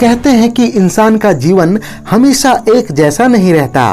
कहते हैं कि इंसान का जीवन हमेशा एक जैसा नहीं रहता।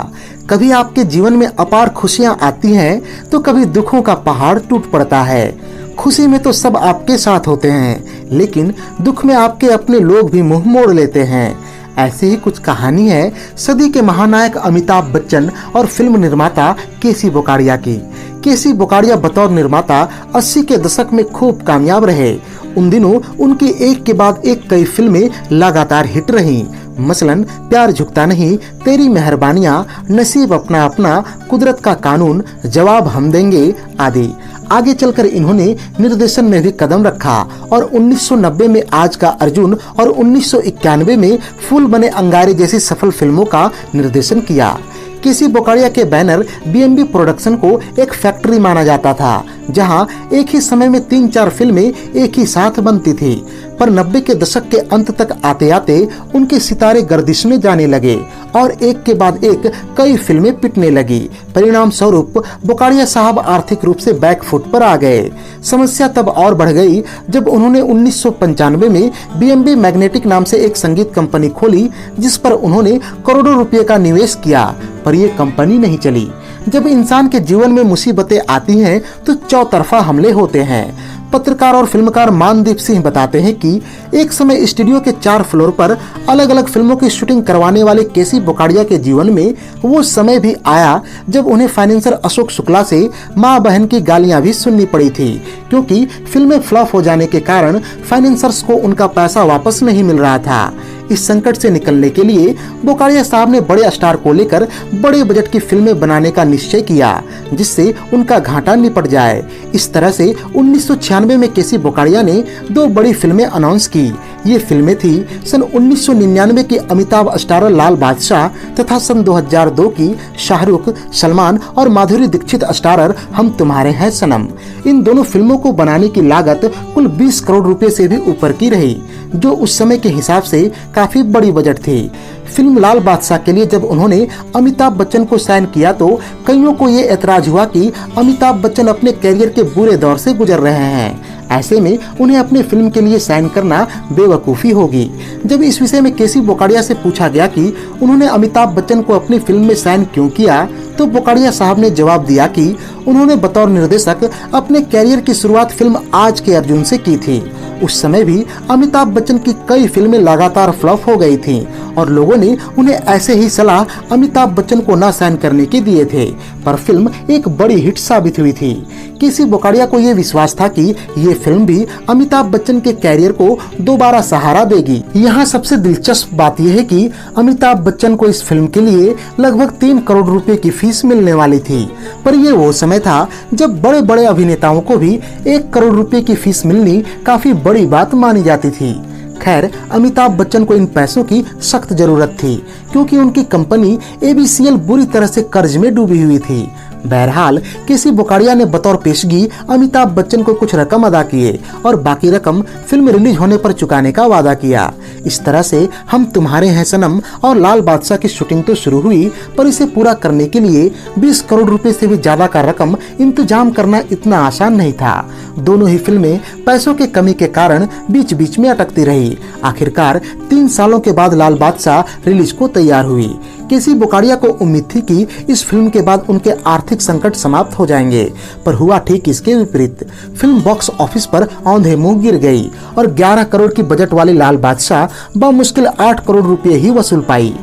कभी आपके जीवन में अपार खुशियां आती हैं तो कभी दुखों का पहाड़ टूट पड़ता है। खुशी में तो सब आपके साथ होते हैं, लेकिन दुख में आपके अपने लोग भी मुंह मोड़ लेते हैं। ऐसी ही कुछ कहानी है सदी के महानायक अमिताभ बच्चन और फिल्म निर्माता केसी बोकाडिया की। केसी बोकाडिया बतौर निर्माता 80 के दशक में खूब कामयाब रहे। उन दिनों उनकी एक के बाद एक कई फिल्में लगातार हिट रहीं। मसलन प्यार झुकता नहीं, तेरी मेहरबानियां, नसीब अपना अपना, कुदरत का कानून, जवाब हम देंगे आदि। आगे चलकर इन्होंने निर्देशन में भी कदम रखा और 1990 में आज का अर्जुन और 1991 में फूल बने अंगारे जैसी सफल फिल्मों का निर्देशन किया। केसी बोकाडिया के बैनर बीएमबी प्रोडक्शन को एक फैक्ट्री माना जाता था, जहां एक ही समय में 3-4 फिल्में एक ही साथ बनती थी। पर 90 के दशक के अंत तक आते आते उनके सितारे गर्दिश में जाने लगे और एक के बाद एक कई फिल्में पिटने लगी। परिणाम स्वरूप बोकाडिया साहब आर्थिक रूप से बैकफुट पर आ गए। समस्या तब और बढ़ गई जब उन्होंने 1995 में बीएमबी मैग्नेटिक नाम से एक संगीत कंपनी खोली, जिस पर उन्होंने करोड़ों रुपए का निवेश किया, पर यह कंपनी नहीं चली। जब इंसान के जीवन में मुसीबतें आती हैं तो चौतरफा हमले होते हैं। पत्रकार और फिल्मकार मानदीप सिंह बताते हैं कि एक समय स्टूडियो के 4 फ्लोर पर अलग अलग फिल्मों की शूटिंग करवाने वाले केसी बोकाडिया के जीवन में वो समय भी आया जब उन्हें फाइनेंसर अशोक शुक्ला से माँ बहन की गालियां भी सुननी पड़ी थी, क्योंकि फिल्में फ्लॉप हो जाने के कारण फाइनेंसर्स को उनका पैसा वापस नहीं मिल रहा था। इस संकट से निकलने के लिए बोकाडिया साहब ने बड़े स्टार को लेकर बड़े बजट की फिल्में बनाने का निश्चय किया, जिससे उनका घाटा निपट जाए। इस तरह से 1996 में केसी बोकाडिया ने 2 बड़ी फिल्में अनाउंस की। ये फिल्में थी सन 1999 की अमिताभ स्टारर लाल बादशाह तथा सन 2002 की शाहरुख, सलमान और माधुरी दीक्षित स्टारर हम तुम्हारे हैं सनम। इन दोनों फिल्मों को बनाने की लागत कुल 20 करोड़ रुपए से भी ऊपर की रही, जो उस समय के हिसाब से काफी बड़ी बजट थी। फिल्म लाल बादशाह के लिए जब उन्होंने अमिताभ बच्चन को साइन किया तो कईयों को ये ऐतराज हुआ कि अमिताभ बच्चन अपने कैरियर के बुरे दौर से गुजर रहे हैं, ऐसे में उन्हें अपनी फिल्म के लिए साइन करना बेवकूफ़ी होगी। जब इस विषय में केसी बोकाडिया से पूछा गया कि उन्होंने अमिताभ बच्चन को अपनी फिल्म में साइन क्यों किया, तो बोकाडिया साहब ने जवाब दिया कि उन्होंने बतौर निर्देशक अपने कैरियर की शुरुआत फिल्म आज के अर्जुन से की थी। उस समय भी अमिताभ बच्चन की कई फिल्में लगातार फ्लॉप हो गई थीं और लोगों ने उन्हें ऐसे ही सलाह अमिताभ बच्चन को न साइन करने के दिए थे, पर फिल्म एक बड़ी हिट साबित हुई थी। केसी बोकाडिया को यह विश्वास था कि ये फिल्म भी अमिताभ बच्चन के कैरियर को दोबारा सहारा देगी। यहाँ सबसे दिलचस्प बात यह है कि अमिताभ बच्चन को इस फिल्म के लिए लगभग 3 करोड़ रुपए की फीस मिलने वाली थी, पर यह वो समय था जब बड़े बड़े अभिनेताओं को भी 1 करोड़ रुपए की फीस मिलनी काफी बड़ी बात मानी जाती थी। खैर, अमिताभ बच्चन को इन पैसों की सख्त जरूरत थी, क्योंकि उनकी कंपनी एबीसीएल बुरी तरह से कर्ज में डूबी हुई थी। बहरहाल केसी बोकाडिया ने बतौर पेशगी अमिताभ बच्चन को कुछ रकम अदा किए और बाकी रकम फिल्म रिलीज होने पर चुकाने का वादा किया। इस तरह से हम तुम्हारे हैं सनम और लाल बादशाह की शूटिंग तो शुरू हुई, पर इसे पूरा करने के लिए 20 करोड़ रुपए से भी ज्यादा का रकम इंतजाम करना इतना आसान नहीं था। दोनों ही फिल्में पैसों के कमी के कारण बीच बीच में अटकती रही। आखिरकार 3 सालों के बाद लाल बादशाह रिलीज को तैयार हुई। केसी बोकाडिया को उम्मीद थी कि इस फिल्म के बाद उनके आर्थिक संकट समाप्त हो जाएंगे, पर हुआ ठीक इसके विपरीत। फिल्म बॉक्स ऑफिस पर औंधे मुंह गिर गई और 11 करोड़ की बजट वाली लाल बादशाह बमुश्किल 8 करोड़ रुपए ही वसूल पाई,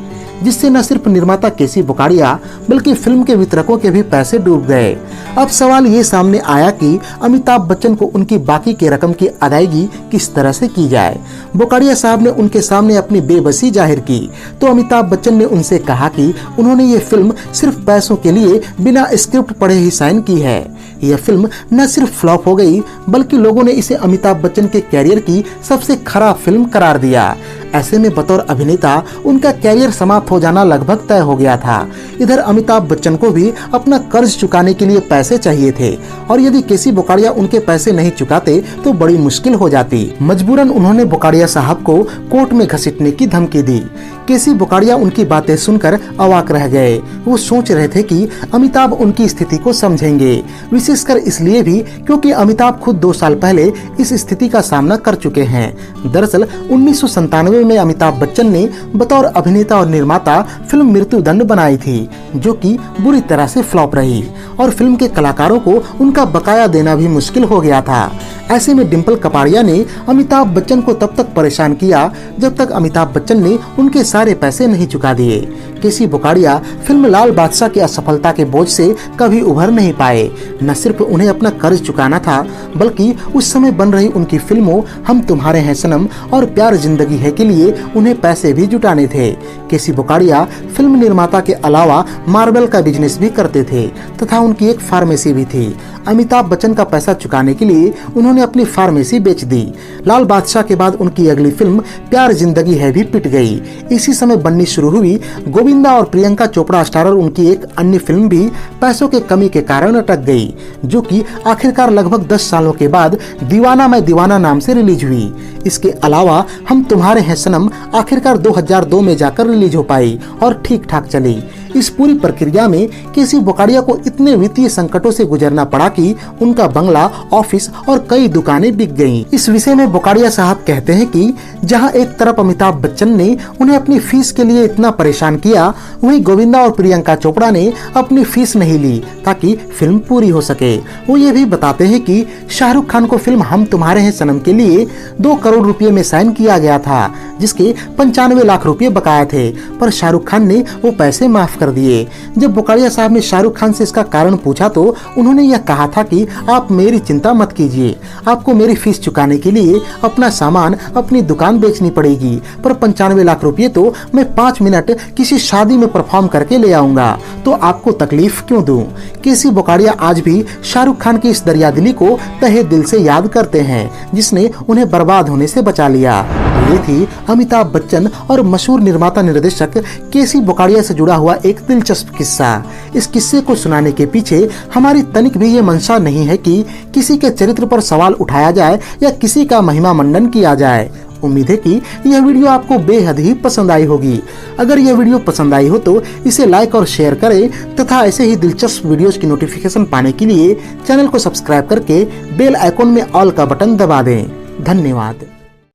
जिससे न सिर्फ निर्माता केसी बोकाडिया बल्कि फिल्म के वितरकों के भी पैसे डूब गए। अब सवाल ये सामने आया कि अमिताभ बच्चन को उनकी बाकी के रकम की अदायगी किस तरह से की जाए। बोकाडिया साहब ने उनके सामने अपनी बेबसी जाहिर की, तो अमिताभ बच्चन ने उनसे कहा कि उन्होंने ये फिल्म सिर्फ पैसों के लिए बिना स्क्रिप्ट पढ़े ही साइन की है। यह फिल्म न सिर्फ फ्लॉप हो गई, बल्कि लोगों ने इसे अमिताभ बच्चन के कैरियर की सबसे खराब फिल्म करार दिया। ऐसे में बतौर अभिनेता उनका कैरियर समाप्त हो जाना लगभग तय हो गया था। इधर अमिताभ बच्चन को भी अपना कर्ज चुकाने के लिए पैसे चाहिए थे, और यदि केसी बोकाडिया उनके पैसे नहीं चुकाते तो बड़ी मुश्किल हो जाती। मजबूरन उन्होंने बोकाडिया साहब को कोर्ट में घसीटने की धमकी दी। केसी बोकाडिया उनकी बातें सुनकर अवाक रह गए। वो सोच रहे थे कि अमिताभ उनकी स्थिति को समझेंगे, विशेषकर इसलिए भी क्योंकि अमिताभ खुद 2 साल पहले इस स्थिति का सामना कर चुके हैं। दरअसल 1997 में अमिताभ बच्चन ने बतौर अभिनेता और निर्माता फिल्म मृत्युदंड बनाई थी, जो कि बुरी तरह से फ्लॉप रही और फिल्म के कलाकारों को उनका बकाया देना भी मुश्किल हो गया था। ऐसे में डिम्पल कपाड़िया ने अमिताभ बच्चन को तब तक परेशान किया जब तक अमिताभ बच्चन ने उनके सारे पैसे नहीं चुका दिए। केसी बोकाडिया फिल्म लाल बादशाह की असफलता के बोझ से कभी उभर नहीं पाए। न सिर्फ उन्हें अपना कर्ज चुकाना था, बल्कि उस समय बन रही उनकी फिल्मों हम तुम्हारे हैं सनम और प्यार जिंदगी है के लिए उन्हें पैसे भी जुटाने थे। केसी बोकाडिया फिल्म निर्माता के अलावा मार्बल का बिजनेस भी करते थे तथा उनकी एक फार्मेसी भी थी। अमिताभ बच्चन का पैसा चुकाने के लिए उन्होंने अपनी फार्मेसी बेच दी। लाल बादशाह के बाद उनकी अगली फिल्म प्यार जिंदगी है भी पिट गई। इसी समय बननी शुरू हुई गोविंदा और प्रियंका चोपड़ा स्टारर उनकी एक अन्य फिल्म भी पैसों के कमी के कारण अटक गई, जो कि आखिरकार लगभग 10 सालों के बाद दीवाना मैं दीवाना नाम से रिलीज हुई। इसके अलावा हम तुम्हारे हैं सनम आखिरकार 2002 में जाकर रिलीज हो पाई और ठीक ठाक चली। इस पूरी प्रक्रिया में केसी बोकाडिया को इतने वित्तीय संकटों से गुजरना पड़ा कि उनका बंगला, ऑफिस और कई दुकानें बिक गईं। इस विषय में बोकाडिया साहब कहते हैं कि जहां एक तरफ अमिताभ बच्चन ने उन्हें अपनी फीस के लिए इतना परेशान किया, वहीं गोविंदा और प्रियंका चोपड़ा ने अपनी फीस नहीं ली ताकि फिल्म पूरी हो सके। वो ये भी बताते हैं कि शाहरुख खान को फिल्म हम तुम्हारे हैं सनम के लिए 2 करोड़ रुपए में साइन किया गया था, जिसके 95 लाख रुपए बकाया थे, पर शाहरुख खान ने वो पैसे माफ कर दिए। जब बोकाडिया साहब ने शाहरुख खान से इसका कारण पूछा तो उन्होंने यह कहा था कि आप मेरी चिंता मत कीजिए, आपको मेरी फीस चुकाने के लिए अपना सामान, अपनी दुकान बेचनी पड़ेगी, पर 95 लाख रुपए तो मैं 5 मिनट किसी शादी में परफॉर्म करके ले आऊंगा, तो आपको तकलीफ क्यों दूं। केसी बोकाडिया आज भी शाहरुख खान की इस दरियादिली को तहे दिल से याद करते हैं, जिसने उन्हें बर्बाद होने से बचा लिया। ये थी अमिताभ बच्चन और मशहूर निर्माता निर्देशक केसी बोकाडिया से जुड़ा हुआ एक दिलचस्प किस्सा। इस किस्से को सुनाने के पीछे हमारी तनिक भी ये मंशा नहीं है कि किसी के चरित्र पर सवाल उठाया जाए या किसी का महिमा मंडन किया जाए। उम्मीद है कि यह वीडियो आपको बेहद ही पसंद आई होगी। अगर यह वीडियो पसंद आई हो तो इसे लाइक और शेयर करें तथा ऐसे ही दिलचस्प वीडियोस की नोटिफिकेशन पाने के लिए चैनल को सब्सक्राइब करके बेल आइकॉन में ऑल का बटन दबा दें। धन्यवाद।